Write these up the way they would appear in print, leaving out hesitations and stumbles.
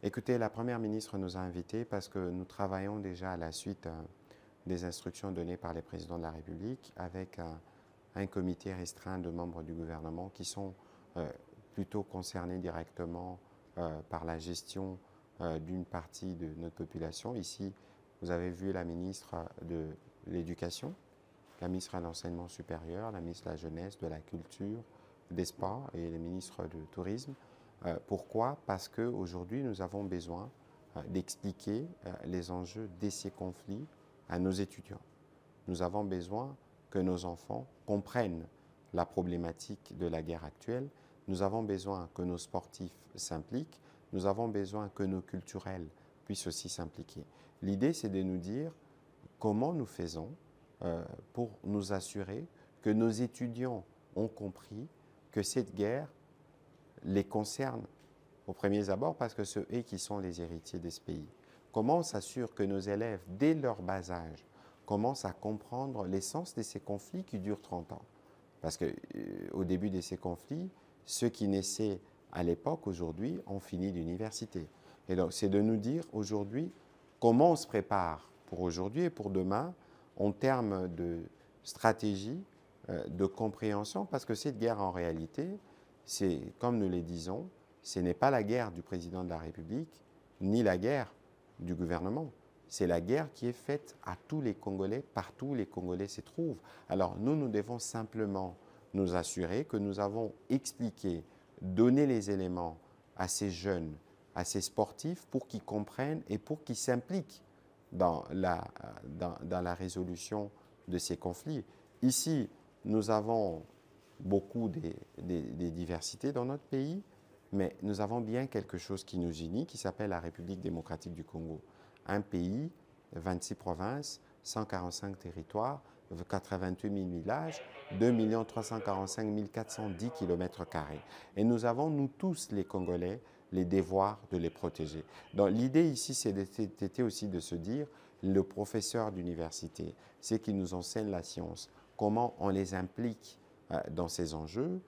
Écoutez, la Première ministre nous a invités parce que nous travaillons déjà à la suite des instructions données par les présidents de la République avec un comité restreint de membres du gouvernement qui sont plutôt concernés directement par la gestion d'une partie de notre population. Ici, vous avez vu la ministre de l'Éducation, la ministre de l'Enseignement supérieur, la ministre de la Jeunesse, de la Culture, des Sports et le ministre du Tourisme. Pourquoi? Parce qu'aujourd'hui, nous avons besoin d'expliquer les enjeux de ces conflits à nos étudiants. Nous avons besoin que nos enfants comprennent la problématique de la guerre actuelle. Nous avons besoin que nos sportifs s'impliquent. Nous avons besoin que nos culturels puissent aussi s'impliquer. L'idée, c'est de nous dire comment nous faisons pour nous assurer que nos étudiants ont compris que cette guerre les concerne au premier abord parce que c'est eux qui sont les héritiers de ce pays. Comment on s'assure que nos élèves, dès leur bas âge, commencent à comprendre l'essence de ces conflits qui durent 30 ans? Parce qu'au début de ces conflits, ceux qui naissaient à l'époque, aujourd'hui, ont fini l'université. Et donc, c'est de nous dire aujourd'hui comment on se prépare pour aujourd'hui et pour demain en termes de stratégie, de compréhension, parce que cette guerre, en réalité, c'est, comme nous le disons, ce n'est pas la guerre du président de la République, ni la guerre du gouvernement. C'est la guerre qui est faite à tous les Congolais, partout où les Congolais se trouvent. Alors nous devons simplement nous assurer que nous avons expliqué, donné les éléments à ces jeunes, à ces sportifs, pour qu'ils comprennent et pour qu'ils s'impliquent dans la résolution de ces conflits. Ici, nous avons beaucoup des diversités dans notre pays, mais nous avons bien quelque chose qui nous unit, qui s'appelle la République démocratique du Congo. Un pays, 26 provinces, 145 territoires, 88 000 villages, 2 345 410 km². Et nous avons, nous tous les Congolais, les devoirs de les protéger. Donc l'idée ici, c'était aussi de se dire, le professeur d'université, ceux qui nous enseignent la science, comment on les implique dans ces enjeux,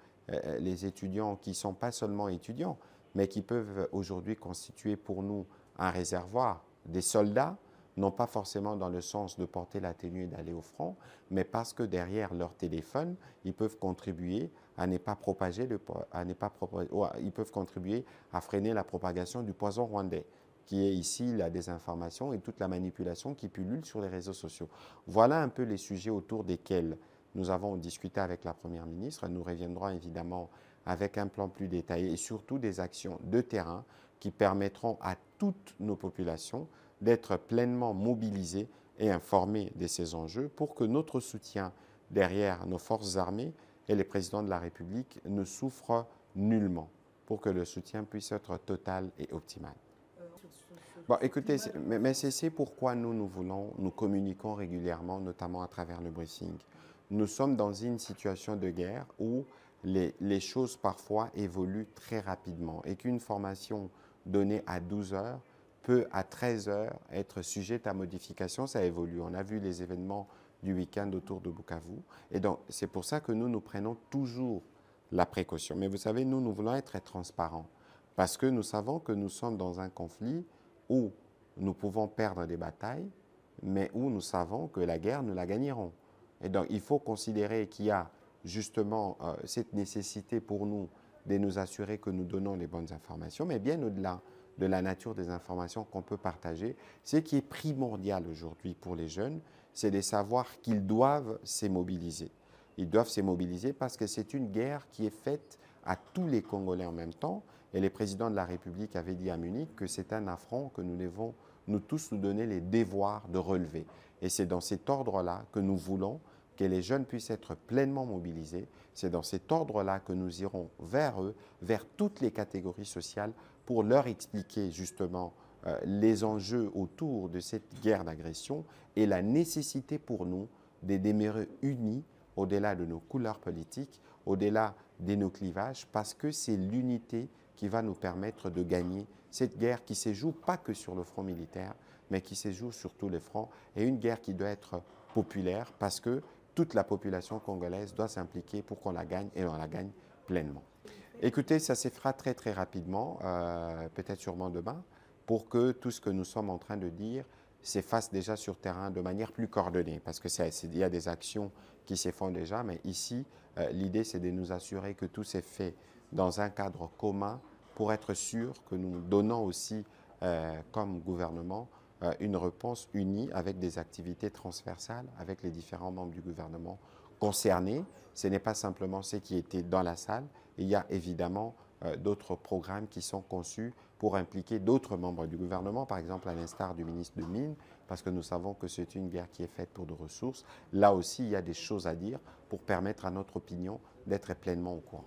les étudiants qui ne sont pas seulement étudiants, mais qui peuvent aujourd'hui constituer pour nous un réservoir, des soldats, non pas forcément dans le sens de porter la tenue et d'aller au front, mais parce que derrière leur téléphone, ils peuvent contribuer à ne pas propager, ils peuvent contribuer à freiner la propagation du poison rwandais, qui est ici la désinformation et toute la manipulation qui pullule sur les réseaux sociaux. Voilà un peu les sujets autour desquels nous avons discuté avec la Première ministre. Nous reviendrons évidemment avec un plan plus détaillé et surtout des actions de terrain qui permettront à toutes nos populations d'être pleinement mobilisées et informées de ces enjeux pour que notre soutien derrière nos forces armées et les présidents de la République ne souffre nullement, pour que le soutien puisse être total et optimal. Bon, écoutez, mais c'est pourquoi nous communiquons régulièrement, notamment à travers le briefing. Nous sommes dans une situation de guerre où les choses parfois évoluent très rapidement et qu'une formation donnée à 12 heures peut à 13 heures être sujette à modification, ça évolue. On a vu les événements du week-end autour de Bukavu et donc c'est pour ça que nous prenons toujours la précaution. Mais vous savez, nous voulons être transparents parce que nous savons que nous sommes dans un conflit où nous pouvons perdre des batailles, mais où nous savons que la guerre, nous la gagnerons. Et donc, il faut considérer qu'il y a justement cette nécessité pour nous de nous assurer que nous donnons les bonnes informations, mais bien au-delà de la nature des informations qu'on peut partager, ce qui est primordial aujourd'hui pour les jeunes, c'est de savoir qu'ils doivent se mobiliser. Ils doivent se mobiliser parce que c'est une guerre qui est faite à tous les Congolais en même temps. Et le président de la République avait dit à Munich que c'est un affront que nous devons, nous tous, nous donner les devoirs de relever. Et c'est dans cet ordre-là que nous voulons que les jeunes puissent être pleinement mobilisés. C'est dans cet ordre-là que nous irons vers eux, vers toutes les catégories sociales, pour leur expliquer justement les enjeux autour de cette guerre d'agression et la nécessité pour nous de demeurer unis au-delà de nos couleurs politiques, au-delà de nos clivages, parce que c'est l'unité qui va nous permettre de gagner cette guerre qui ne se joue pas que sur le front militaire, mais qui se joue sur tous les fronts, et une guerre qui doit être populaire parce que toute la population congolaise doit s'impliquer pour qu'on la gagne et on la gagne pleinement. Écoutez, ça se fera très rapidement, peut-être sûrement demain. pour que tout ce que nous sommes en train de dire s'efface déjà sur terrain de manière plus coordonnée. Parce qu'il y a des actions qui se font déjà, mais ici, l'idée, c'est de nous assurer que tout s'est fait dans un cadre commun pour être sûr que nous donnons aussi, comme gouvernement, une réponse unie avec des activités transversales avec les différents membres du gouvernement concernés. Ce n'est pas simplement ceux qui étaient dans la salle. Il y a évidemment d'autres programmes qui sont conçus pour impliquer d'autres membres du gouvernement, par exemple à l'instar du ministre de Mines, parce que nous savons que c'est une guerre qui est faite pour de ressources. Là aussi, il y a des choses à dire pour permettre à notre opinion d'être pleinement au courant.